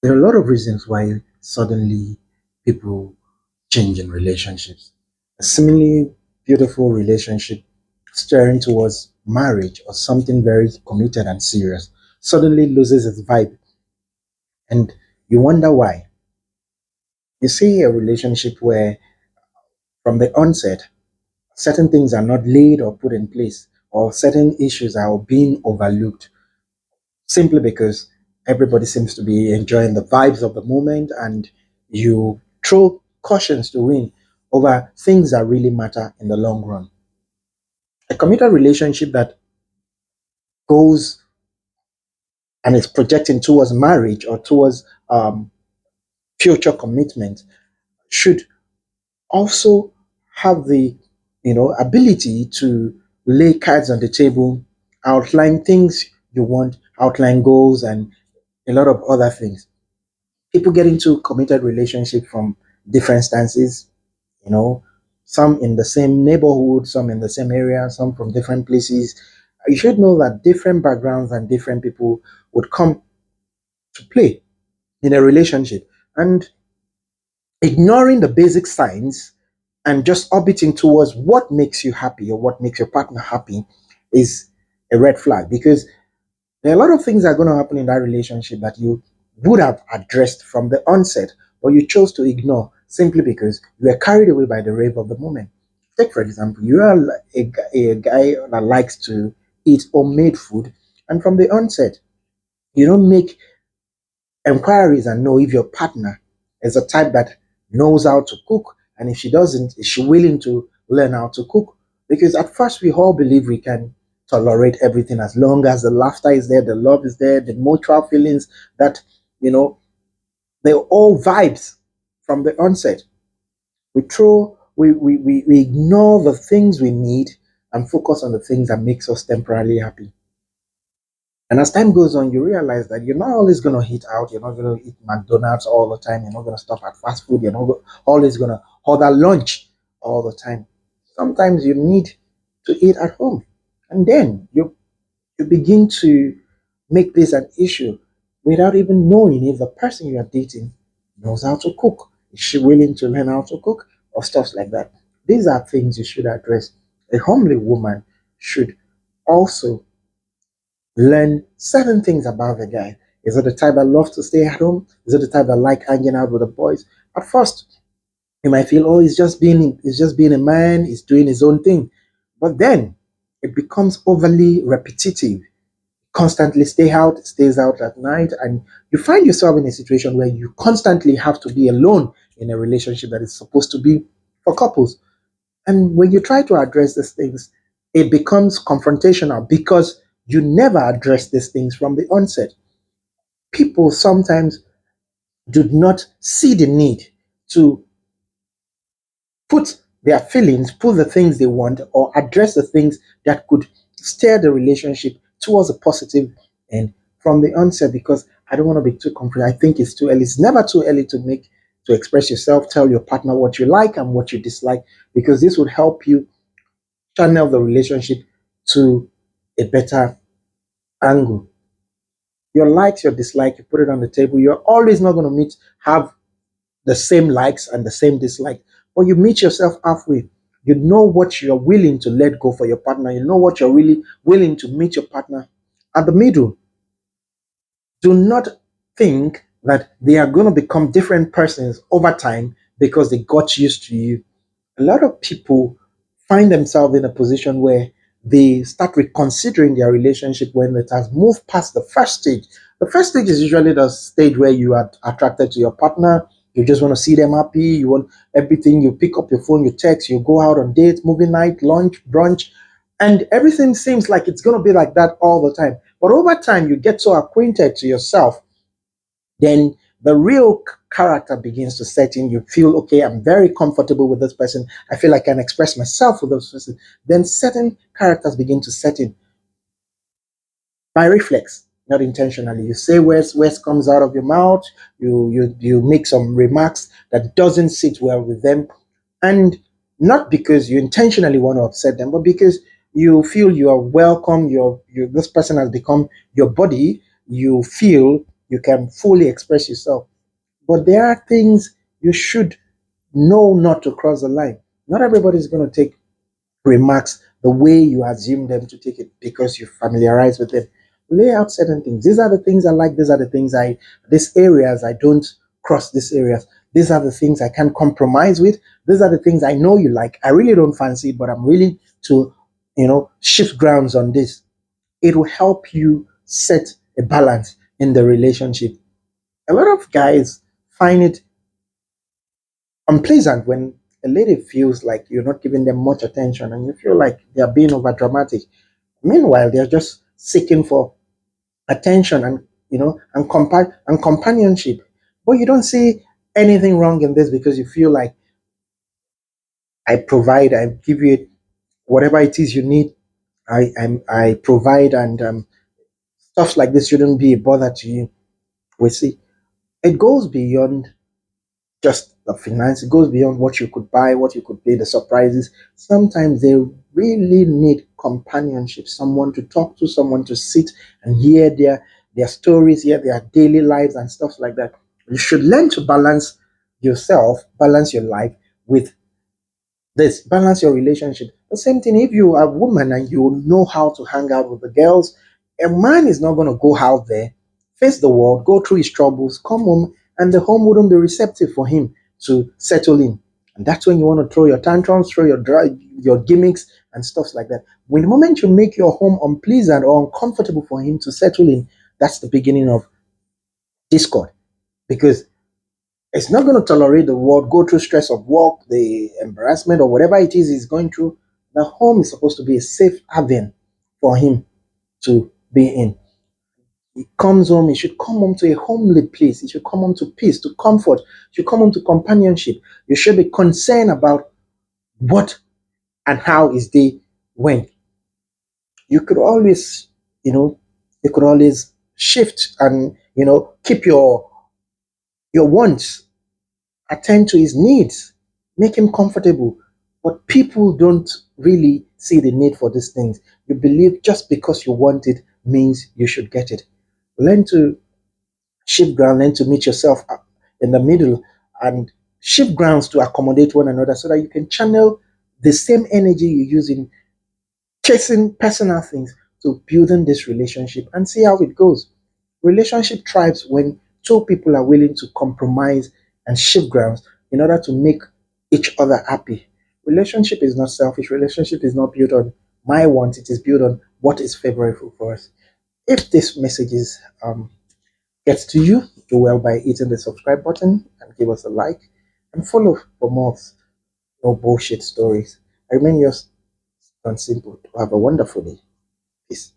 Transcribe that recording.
There are a lot of reasons why suddenly people change in relationships. A seemingly beautiful relationship steering towards marriage or something very committed and serious suddenly loses its vibe, and you wonder why. You see a relationship where from the onset certain things are not laid or put in place, or certain issues are being overlooked simply because everybody seems to be enjoying the vibes of the moment, and you throw cautions to win over things that really matter in the long run. A committed relationship that goes and is projecting towards marriage or towards future commitment should also have the ability to lay cards on the table, outline things you want, outline goals, and a lot of other things. People get into committed relationship from different stances, you know, some in the same neighborhood, some in the same area, some from different places. You should know that different backgrounds and different people would come to play in a relationship. And ignoring the basic signs and just orbiting towards what makes you happy or what makes your partner happy is a red flag, because there are a lot of things that are going to happen in that relationship that you would have addressed from the onset, but you chose to ignore simply because you were carried away by the rave of the moment. Take, for example, you are a guy that likes to eat homemade food, and from the onset, you don't make inquiries and know if your partner is a type that knows how to cook, and if she doesn't, is she willing to learn how to cook? Because at first we all believe we can tolerate everything as long as the laughter is there, the love is there, the mutual feelings that you know they're all vibes from the onset. We ignore the things we need and focus on the things that makes us temporarily happy. And as time goes on, you realize that you're not always going to eat out. You're not going to eat McDonald's all the time. You're not going to stop at fast food. You're not always going to order lunch all the time. Sometimes you need to eat at home. And then you begin to make this an issue without even knowing if the person you are dating knows how to cook. Is she willing to learn how to cook or stuff like that? These are things you should address. A homely woman should also learn certain things about the guy. Is it the type that loves to stay at home? Is it the type that like hanging out with the boys? At first, you might feel, oh, he's just being a man, he's doing his own thing. But then it becomes overly repetitive. Constantly stays out at night, and you find yourself in a situation where you constantly have to be alone in a relationship that is supposed to be for couples. And when you try to address these things, it becomes confrontational because you never address these things from the onset. People sometimes do not see the need to put their feelings, put the things they want, or address the things that could steer the relationship towards a positive end from the onset, because I don't want to be too confident. I think it's too early. It's never too early to express yourself, tell your partner what you like and what you dislike, because this would help you channel the relationship to a better angle. Your likes, your dislike, you put it on the table. You're always not going to have the same likes and the same dislike, but you meet yourself halfway. You know what you're willing to let go for your partner. You know what you're really willing to meet your partner at the middle. Do not think that they are going to become different persons over time because they got used to you. A lot of people find themselves in a position where they start reconsidering their relationship when it has moved past the first stage. The first stage is usually the stage where you are attracted to your partner. You just want to see them happy. You want everything. You pick up your phone, you text, you go out on dates, movie night, lunch, brunch, and everything seems like it's going to be like that all the time. But over time, you get so acquainted to yourself, then the real character begins to set in. You feel, okay, I'm very comfortable with this person. I feel I can express myself with this person. Then certain characters begin to set in by reflex, not intentionally. You say words comes out of your mouth. You make some remarks that doesn't sit well with them, and not because you intentionally want to upset them, but because you feel you are welcome. This person has become your body. You feel you can fully express yourself. But there are things you should know not to cross the line. Not everybody's going to take remarks the way you assume them to take it because you familiarize with them. Lay out certain things. These are the things I like. These are the things these areas I don't cross these areas. These are the things I can compromise with. These are the things I know you like. I really don't fancy it, but I'm willing to, shift grounds on this. It will help you set a balance in the relationship. A lot of guys find it unpleasant when a lady feels like you're not giving them much attention and you feel like they're being over dramatic. Meanwhile, they're just seeking for attention and companionship. But you don't see anything wrong in this because you feel like I give you whatever it is you need. I provide, and stuff like this shouldn't be a bother to you. We see it goes beyond just the finance. It goes beyond what you could buy, what you could pay, the surprises. Sometimes they really need companionship, someone to talk to, someone to sit and hear their stories, hear their daily lives and stuff like that. You should learn to balance yourself, balance your life with this, balance your relationship. The same thing if you are a woman and you know how to hang out with the girls, a man is not going to go out there, face the world, go through his troubles, come home, and the home wouldn't be receptive for him to settle in. And that's when you want to throw your tantrums, throw your gimmicks and stuff like that. When the moment you make your home unpleasant or uncomfortable for him to settle in, that's the beginning of discord. Because it's not going to tolerate the world, go through stress of work, the embarrassment, or whatever it is he's going through. The home is supposed to be a safe haven for him to be in. He comes home, he should come home to a homely place. He should come home to peace, to comfort. He should come home to companionship. You should be concerned about what and how his day went. You could always, you know, you could always shift and, keep your wants, attend to his needs, make him comfortable. But people don't really see the need for these things. You believe just because you want it means you should get it. Learn to shift ground, learn to meet yourself up in the middle and shift grounds to accommodate one another so that you can channel the same energy you use in chasing personal things to building this relationship and see how it goes. Relationship thrives when two people are willing to compromise and shift grounds in order to make each other happy. Relationship is not selfish. Relationship is not built on my want. It is built on what is favorable for us. If this message gets to you, do well by hitting the subscribe button and give us a like and follow for more no bullshit stories. I remain yours, and simple. Have a wonderful day. Peace.